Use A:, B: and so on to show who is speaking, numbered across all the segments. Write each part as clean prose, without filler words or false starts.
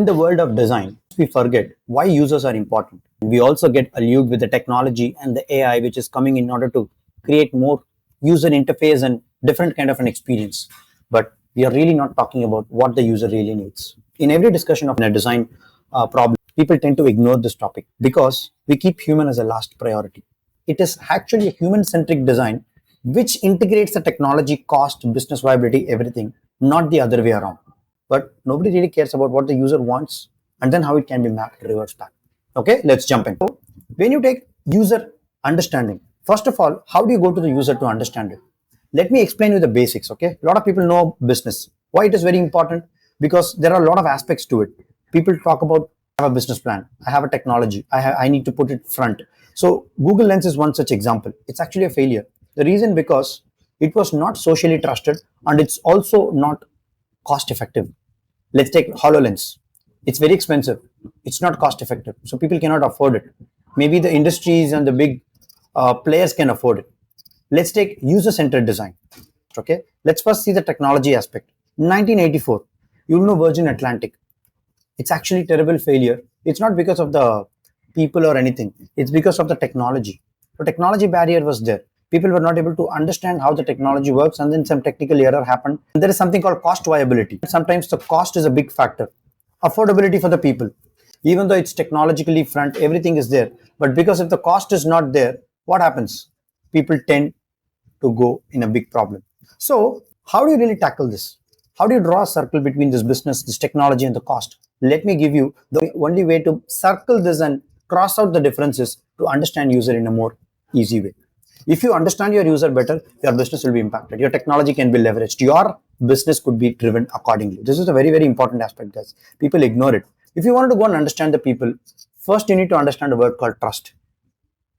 A: In the world of design, we forget why users are important. We also get allured with the technology and the AI which is coming in order to create more user interface and different kind of an experience. But we are really not talking about what the user really needs. In every discussion of a design problem, people tend to ignore this topic because we keep human as a last priority. It is actually a human-centric design which integrates the technology, cost, business viability, everything, not the other way around. But nobody really cares about what the user wants and then how it can be mapped reverse back. Okay, let's jump in. So when you take user understanding, first of all, how do you go to the user to understand it? Let me explain you the basics. Okay, a lot of people know business. Why it is very important? Because there are a lot of aspects to it. People talk about I have a business plan, I have a technology, I need to put it front. So Google Lens is one such example. It's actually a failure. The reason because it was not socially trusted and it's also not cost effective. Let's take HoloLens. It's very expensive. It's not cost effective. So people cannot afford it. Maybe the industries and the big players can afford it. Let's take user-centered design. Okay. Let's first see the technology aspect. 1984, you'll know Virgin Atlantic. It's actually terrible failure. It's not because of the people or anything. It's because of the technology. The technology barrier was there. People were not able to understand how the technology works, and then some technical error happened. And there is something called cost viability. Sometimes the cost is a big factor. Affordability for the people. Even though it's technologically front, everything is there. But because if the cost is not there, what happens? People tend to go in a big problem. So how do you really tackle this? How do you draw a circle between this business, this technology, and the cost? Let me give you the only way to circle this and cross out the differences to understand user in a more easy way. If you understand your user better, your business will be impacted. Your technology can be leveraged. Your business could be driven accordingly. This is a very, very important aspect, guys. People ignore it. If you want to go and understand the people, first you need to understand a word called trust.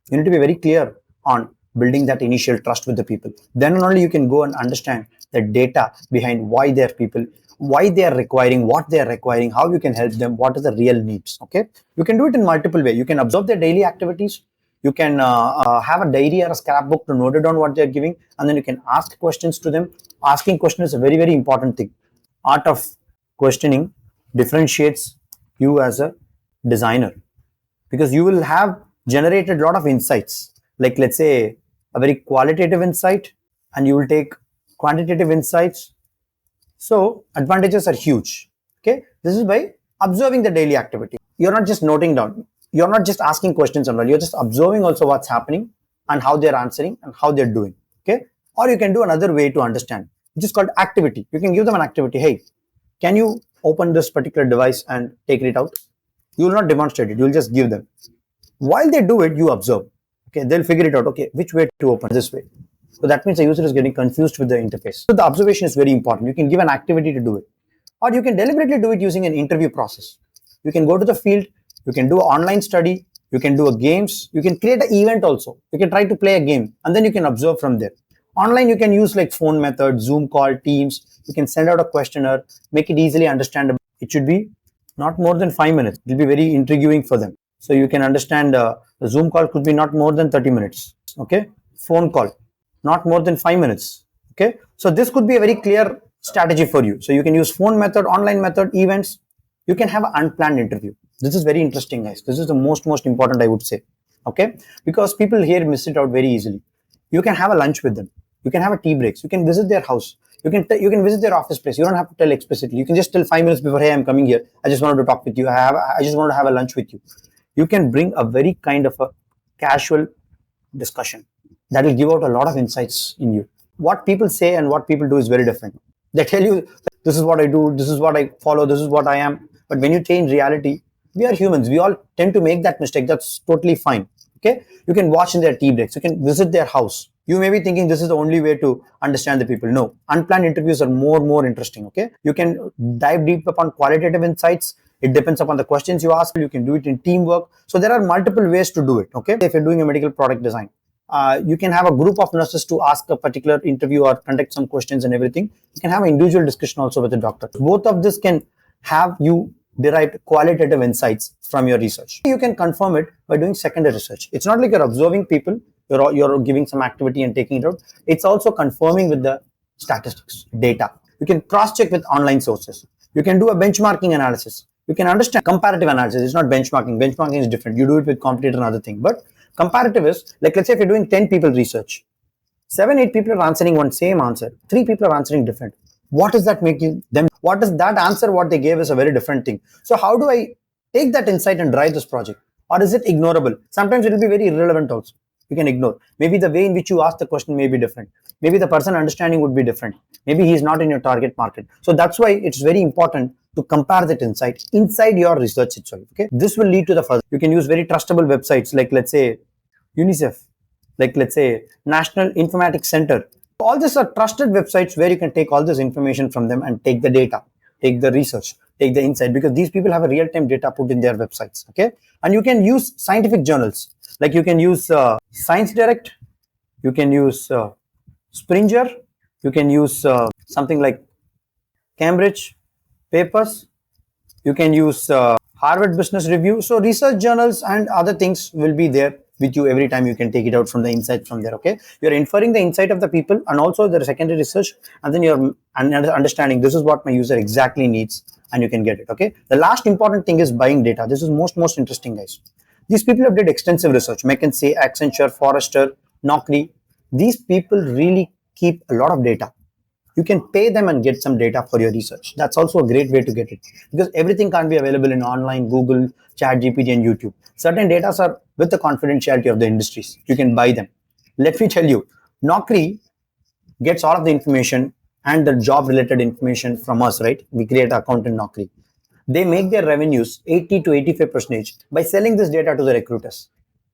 A: You need to be very clear on building that initial trust with the people. Then only you can go and understand the data behind why they're people, why they are requiring, what they are requiring, how you can help them, what are the real needs. Okay, you can do it in multiple ways. You can observe their daily activities. You can have a diary or a scrapbook to note it down what they're giving, and then you can ask questions to them. Asking questions is a very, very important thing. Art of questioning differentiates you as a designer because you will have generated a lot of insights. Like let's say a very qualitative insight, and you will take quantitative insights. So advantages are huge. Okay, this is by observing the daily activity. You're not just noting down. You're not just asking questions and all. You're just observing also what's happening and how they're answering and how they're doing. Okay, or you can do another way to understand, which is called activity. You can give them an activity. Hey, can you open this particular device and take it out? You will not demonstrate it. You will just give them. While they do it, you observe. Okay, they'll figure it out. Okay, which way to open? This way. So that means the user is getting confused with the interface. So the observation is very important. You can give an activity to do it, or you can deliberately do it using an interview process. You can go to the field. You can do an online study. You can do a games. You can create an event also. You can try to play a game, and then you can observe from there. Online, you can use like phone method, Zoom call, Teams. You can send out a questionnaire, make it easily understandable. It should be not more than 5 minutes. It will be very intriguing for them. So you can understand the Zoom call could be not more than 30 minutes. Okay, phone call not more than 5 minutes. Okay, so this could be a very clear strategy for you. So you can use phone method, online method, events. You can have an unplanned interview. This is very interesting, guys. This is the most important, I would say. Okay, because people here miss it out very easily. You can have a lunch with them. You can have a tea breaks. You can visit their house. You can visit their office place. You don't have to tell explicitly. You can just tell 5 minutes before, hey, I'm coming here. I just wanted to talk with you. I just want to have a lunch with you. You can bring a very kind of a casual discussion that will give out a lot of insights in you. What people say and what people do is very different. They tell you, this is what I do, this is what I follow, this is what I am. But when you change reality, we are humans. We all tend to make that mistake. That's totally fine. Okay. You can watch in their tea breaks. You can visit their house. You may be thinking this is the only way to understand the people. No, unplanned interviews are more interesting. Okay. You can dive deep upon qualitative insights. It depends upon the questions you ask. You can do it in teamwork. So there are multiple ways to do it. Okay. If you're doing a medical product design, you can have a group of nurses to ask a particular interview or conduct some questions and everything. You can have an individual discussion also with the doctor. Both of this can have you derive qualitative insights from your research. You can confirm it by doing secondary research. It's not like you're observing people, you're giving some activity and taking it out. It's also confirming with the statistics, data. You can cross-check with online sources. You can do a benchmarking analysis. You can understand comparative analysis. It's not benchmarking. Benchmarking is different. You do it with competitor and other thing. But comparative is like, let's say if you're doing 10 people research, 7, 8 people are answering one same answer. 3 people are answering different. What does that make you them? What does that answer? What they gave is a very different thing. So how do I take that insight and drive this project? Or is it ignorable? Sometimes it will be very irrelevant also. You can ignore. Maybe the way in which you ask the question may be different. Maybe the person understanding would be different. Maybe he is not in your target market. So that's why it's very important to compare that insight inside your research itself. Okay, this will lead to the further. You can use very trustable websites like, let's say, UNICEF, like, let's say, National Informatics Center. All these are trusted websites where you can take all this information from them and take the data, take the research, take the insight, because these people have a real-time data put in their websites. Okay, and you can use scientific journals, like you can use Science Direct, you can use Springer, you can use something like Cambridge Papers, you can use Harvard Business Review. So research journals and other things will be there with you every time. You can take it out from the insight from there. Okay, you're inferring the insight of the people and also the secondary research, and then you're understanding this is what my user exactly needs, and you can get it. Okay, the last important thing is buying data. This is most interesting, guys. These people have did extensive research. McKinsey, Accenture, Forrester, Naukri. These people really keep a lot of data. You can pay them and get some data for your research. That's also a great way to get it, because everything can't be available in online, Google, ChatGPT, and YouTube. Certain data are with the confidentiality of the industries. You can buy them. Let me tell you, Naukri gets all of the information and the job related information from us, right? We create an account in Naukri. They make their revenues 80 to 85% by selling this data to the recruiters.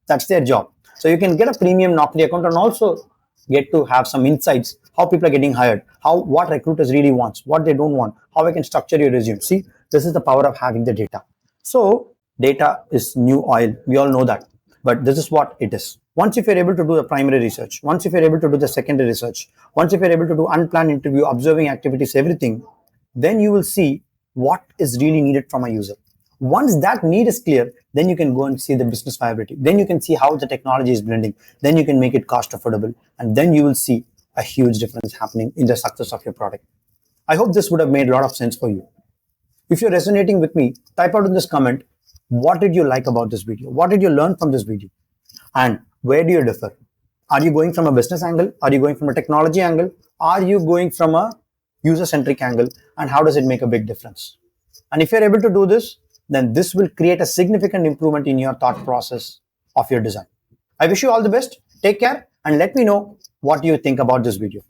A: That's their job. So you can get a premium Naukri account and also get to have some insights, how people are getting hired, what recruiters really wants, what they don't want, how I can structure your resume. See, this is the power of having the data. So data is new oil. We all know that. But this is what it is. Once if you're able to do the primary research, once if you're able to do the secondary research, once if you're able to do unplanned interview, observing activities, everything, then you will see what is really needed from a user. Once that need is clear, then you can go and see the business viability. Then you can see how the technology is blending. Then you can make it cost affordable. And then you will see a huge difference happening in the success of your product. I hope this would have made a lot of sense for you. If you're resonating with me, type out in this comment, what did you like about this video? What did you learn from this video? And where do you differ? Are you going from a business angle? Are you going from a technology angle? Are you going from a user-centric angle? And how does it make a big difference? And if you're able to do this, then this will create a significant improvement in your thought process of your design. I wish you all the best. Take care and let me know what you think about this video.